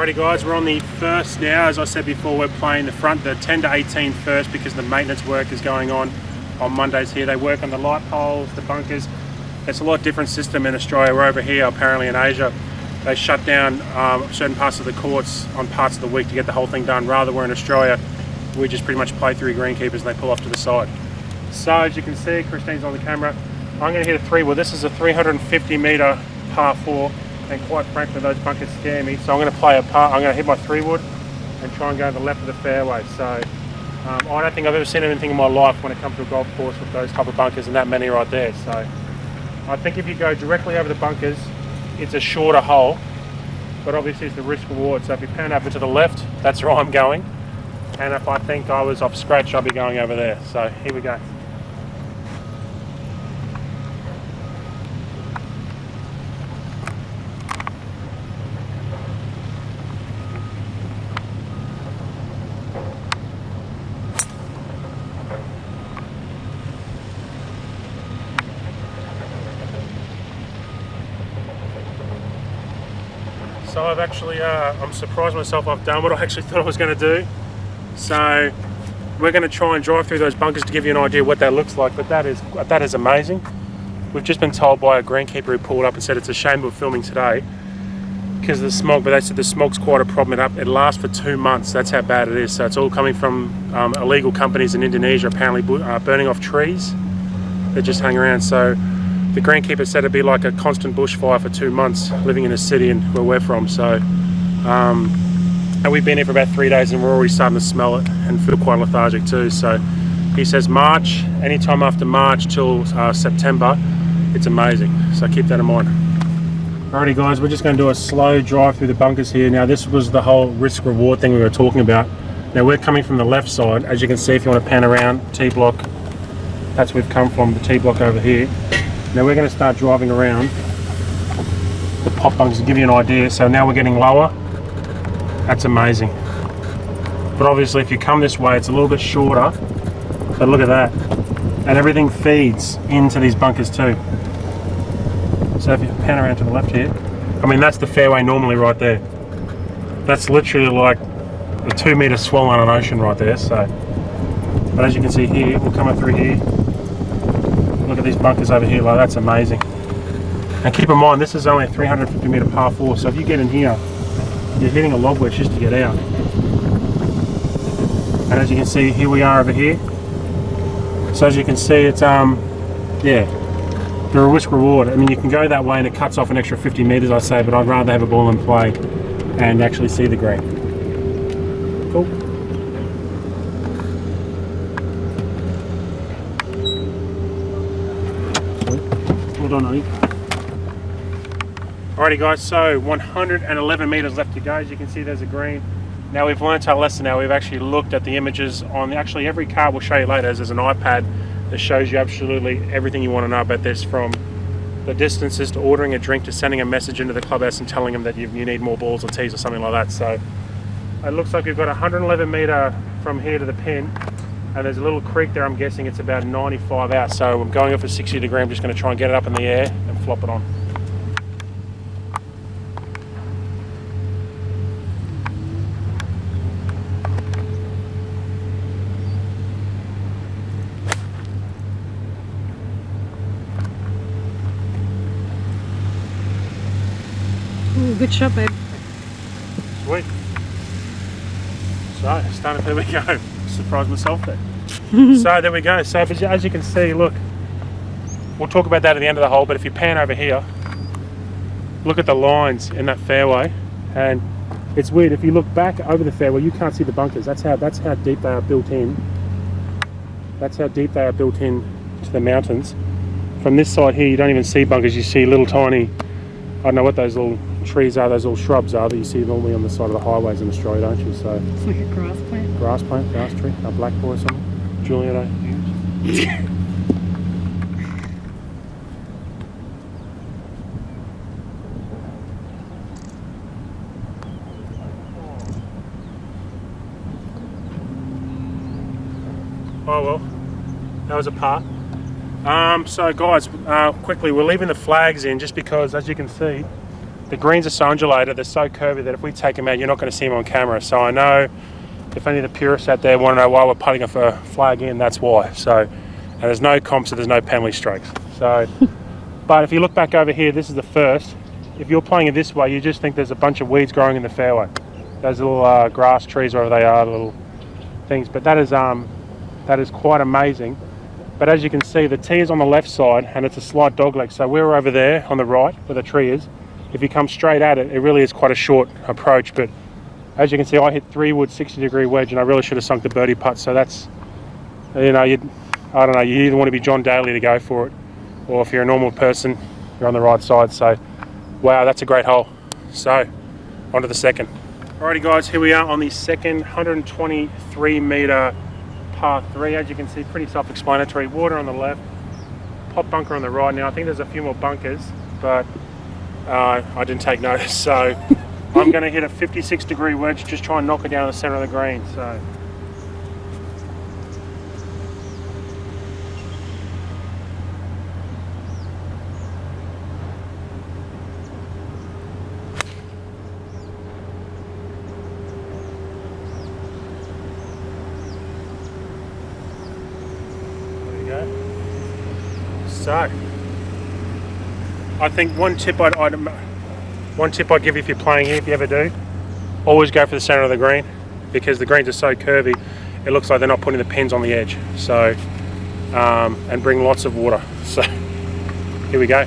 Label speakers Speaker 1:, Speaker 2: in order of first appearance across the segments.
Speaker 1: Alrighty guys, we're on the first now. As I said before, we're playing the front, the 10 to 18 first, because the maintenance work is going on Mondays here. They work on the light poles, the bunkers. It's a lot different system in Australia. We're over here, apparently in Asia. They shut down certain parts of the courts on parts of the week to get the whole thing done. Rather, we're in Australia, we just pretty much play through greenkeepers and they pull off to the side. So as you can see, Christine's on the camera. I'm going to hit a 3-wood. This is a 350 metre par 4. And quite frankly, those bunkers scare me. So I'm going to play a par. I'm going to hit my 3-wood and try and go to the left of the fairway. So I don't think I've ever seen anything in my life when it comes to a golf course with those type of bunkers and that many right there. So I think if you go directly over the bunkers, it's a shorter hole, but obviously it's the risk reward. So if you pan over to the left, that's where I'm going. And if I think I was off scratch, I'll be going over there. So here we go. So I've actually, I'm surprised myself, I've done what I actually thought I was going to do. So we're going to try and drive through those bunkers to give you an idea what that looks like, but that is amazing. We've just been told by a greenkeeper who pulled up and said it's a shame we're filming today because of the smog, but they said the smog's quite a problem. It lasts for 2 months, that's how bad it is. So it's all coming from illegal companies in Indonesia, apparently burning off trees that just hang around. So the greenkeeper said it'd be like a constant bushfire for 2 months living in a city and where we're from. So, and we've been here for about 3 days and we're already starting to smell it and feel quite lethargic too. So he says March, anytime after March till September, it's amazing. So keep that in mind. Alrighty guys, we're just going to do a slow drive through the bunkers here. Now this was the whole risk reward thing we were talking about. Now we're coming from the left side. As you can see, if you want to pan around, T-block, that's where we've come from, the T-block over here. Now we're going to start driving around the pop bunkers to give you an idea. So now we're getting lower. That's amazing. But obviously if you come this way, it's a little bit shorter. But look at that. And everything feeds into these bunkers too. So if you pan around to the left here, I mean that's the fairway normally right there. That's literally like a 2 metre swell on an ocean right there. So, but as you can see here, we'll come up through here. Look at these bunkers over here, like that's amazing. And keep in mind, this is only a 350 metre par 4, so if you get in here, you're hitting a lob wedge just to get out. And as you can see, here we are over here. So as you can see, it's yeah, they're a risk reward. I mean, you can go that way and it cuts off an extra 50 metres, I say, but I'd rather have a ball in play and actually see the green. Cool. Hold on, Ollie. Alrighty guys, so 111 metres left to go. As you can see, there's a green. Now we've learnt our lesson now. We've actually looked at the images on, actually every car, we'll show you later, there's an iPad that shows you absolutely everything you want to know about this, from the distances to ordering a drink to sending a message into the clubhouse and telling them that you need more balls or tees or something like that. So it looks like we've got 111 metre from here to the pin. And there's a little creek there, I'm guessing it's about 95 out. So I'm going off a 60 degree, I'm just going to try and get it up in the air and flop it on.
Speaker 2: Ooh, good shot, babe.
Speaker 1: Sweet. So, there we go. Surprised myself there. So there we go. So as you can see, look, we'll talk about that at the end of the hole, but if you pan over here, look at the lines in that fairway, and it's weird, if you look back over the fairway, you can't see the bunkers. That's how deep they are built in. That's how deep they are built in to the mountains. From this side here, you don't even see bunkers, you see little tiny, I don't know what those little trees are, those little shrubs are that you see normally on the side of the highways in Australia, don't you? So
Speaker 2: it's like a grass plant.
Speaker 1: Grass plant, grass tree, a blackboard or something. Juliet, oh well, that was a par. So guys, quickly, we're leaving the flags in just because, as you can see, the greens are so undulated, they're so curvy that if we take them out, you're not going to see them on camera. So I know if any of the purists out there want to know why we're putting a flag in, that's why. So, and there's no comps, so there's no penalty strokes. So, but if you look back over here, this is the first. If you're playing it this way, you just think there's a bunch of weeds growing in the fairway. Those little grass trees, wherever they are, little things. But that is quite amazing. But as you can see, the tee is on the left side and it's a slight dogleg. So we're over there on the right where the tree is. If you come straight at it, it really is quite a short approach. But as you can see, I hit 3-wood 60-degree wedge and I really should have sunk the birdie putt. So that's, you know, I don't know, you either want to be John Daly to go for it, or if you're a normal person, you're on the right side. So, wow, that's a great hole. So, on to the second. Alrighty guys, here we are on the second 123 metre par 3. As you can see, pretty self-explanatory. Water on the left, pop bunker on the right. Now I think there's a few more bunkers, but I didn't take notice. So I'm going to hit a 56-degree wedge, just try and knock it down the centre of the green. So So, I think one tip I'd give you if you're playing here, if you ever do, always go for the centre of the green, because the greens are so curvy, it looks like they're not putting the pins on the edge. So, and bring lots of water. So, here we go.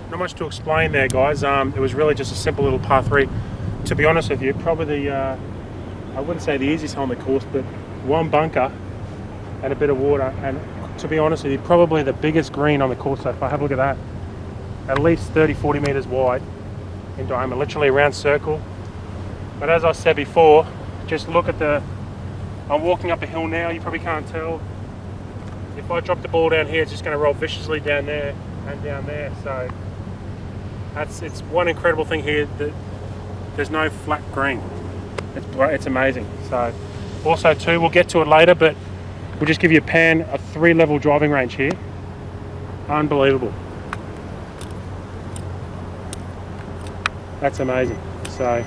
Speaker 1: Not much to explain there, guys. It was really just a simple little par 3. To be honest with you, probably the, I wouldn't say the easiest hole on the course, but one bunker and a bit of water. And to be honest with you, probably the biggest green on the course so far. Have a look at that. At least 30-40 metres wide in diameter, literally a round circle. But as I said before, just look at I'm walking up a hill now, you probably can't tell. If I drop the ball down here, it's just going to roll viciously down there and down there. So it's one incredible thing here, that there's no flat green. It's amazing. So also too, we'll get to it later, but we'll just give you a 3-level driving range here. Unbelievable. That's amazing. So,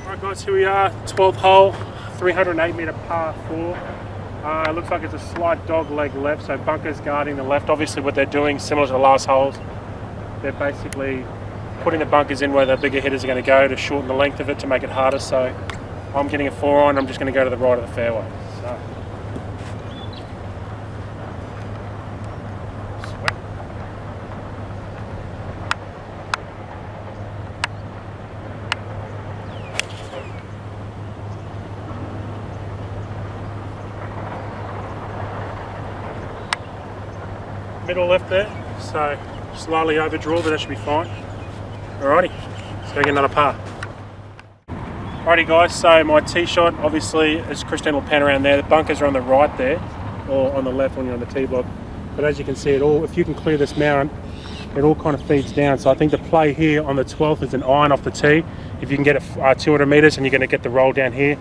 Speaker 1: alright guys, here we are, 12th hole, 308 metre par 4. It looks like it's a slight dog leg left, so bunkers guarding the left. Obviously what they're doing, similar to the last holes, they're basically putting the bunkers in where the bigger hitters are going to go to shorten the length of it, to make it harder. So I'm getting a 4-iron, I'm just going to go to the right of the fairway. So. Sweet. Middle left there, so slightly overdraw, but that should be fine. Alrighty, let's go get another par. Alrighty guys, so my tee shot obviously is Christine will pan around there. The bunkers are on the right there, or on the left when you're on the tee block. But as you can see, if you can clear this mound, it all kind of feeds down. So I think the play here on the 12th is an iron off the tee. If you can get it 200 metres, and you're going to get the roll down here.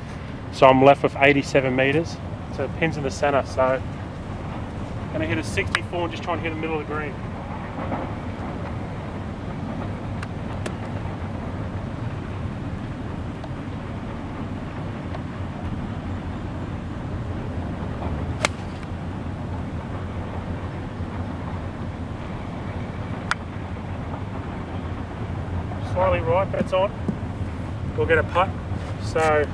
Speaker 1: So I'm left with 87 metres. So the pin's in the centre, so I'm going to hit a 64 and just try and hit the middle of the green. Slightly right, but it's on. We'll get a putt. So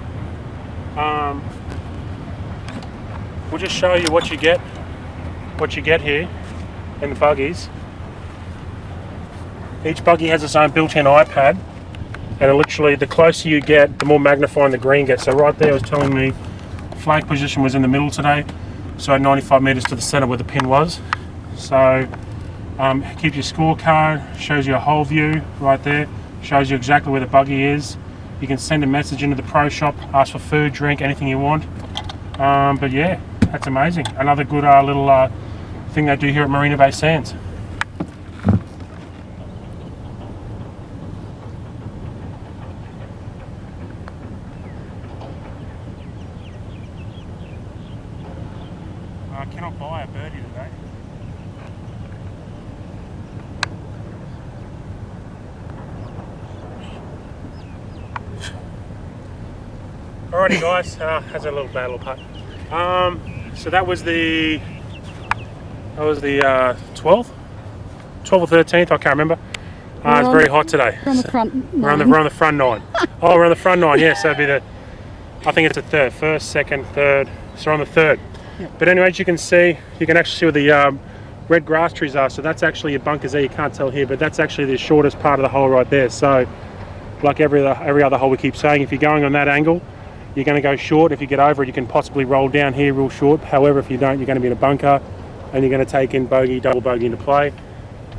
Speaker 1: we'll just show you what you get here in the buggies. Each buggy has its own built-in iPad, and literally the closer you get, the more magnifying the green gets. So right there it was telling me flag position was in the middle today, so at 95 metres to the centre where the pin was. So keeps your scorecard, shows you a whole view right there, shows you exactly where the buggy is. You can send a message into the pro shop, ask for food, drink, anything you want. But yeah, that's amazing. Another good little thing they do here at Marina Bay Sands. I cannot buy a birdie today. Alrighty guys, that's a little bad little putt. So that was the 12th or 13th, I can't remember. It's very hot today.
Speaker 2: We're on the front
Speaker 1: We're on the front nine. Oh, we're on the front nine, yes, so it'd be I think it's a third, first, second, third, so we're on the third.
Speaker 2: Yep.
Speaker 1: But anyway, as you can see, you can actually see where the red grass trees are, so that's actually your bunkers there. You can't tell here, but that's actually the shortest part of the hole right there. So like every other hole we keep saying, if you're going on that angle, you're going to go short. If you get over it, you can possibly roll down here real short. However, if you don't, you're going to be in a bunker and you're going to take in bogey, double bogey into play.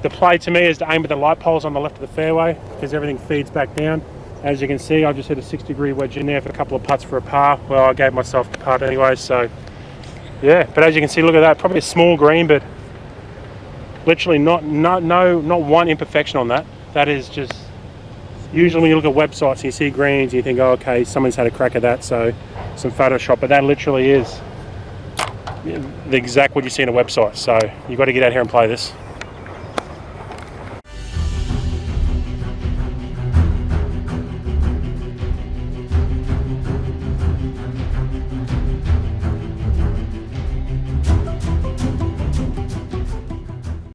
Speaker 1: The play to me is to aim at the light poles on the left of the fairway because everything feeds back down. As you can see, I just hit a 6-degree wedge in there for a couple of putts for a par. Well, I gave myself the putt anyway, so yeah. But as you can see, look at that, probably a small green, but literally not one imperfection on that. That is just, usually when you look at websites and you see greens, you think, oh, okay, someone's had a crack at that, so some Photoshop, but that literally is the exact what you see in a website. So you've got to get out here and play this.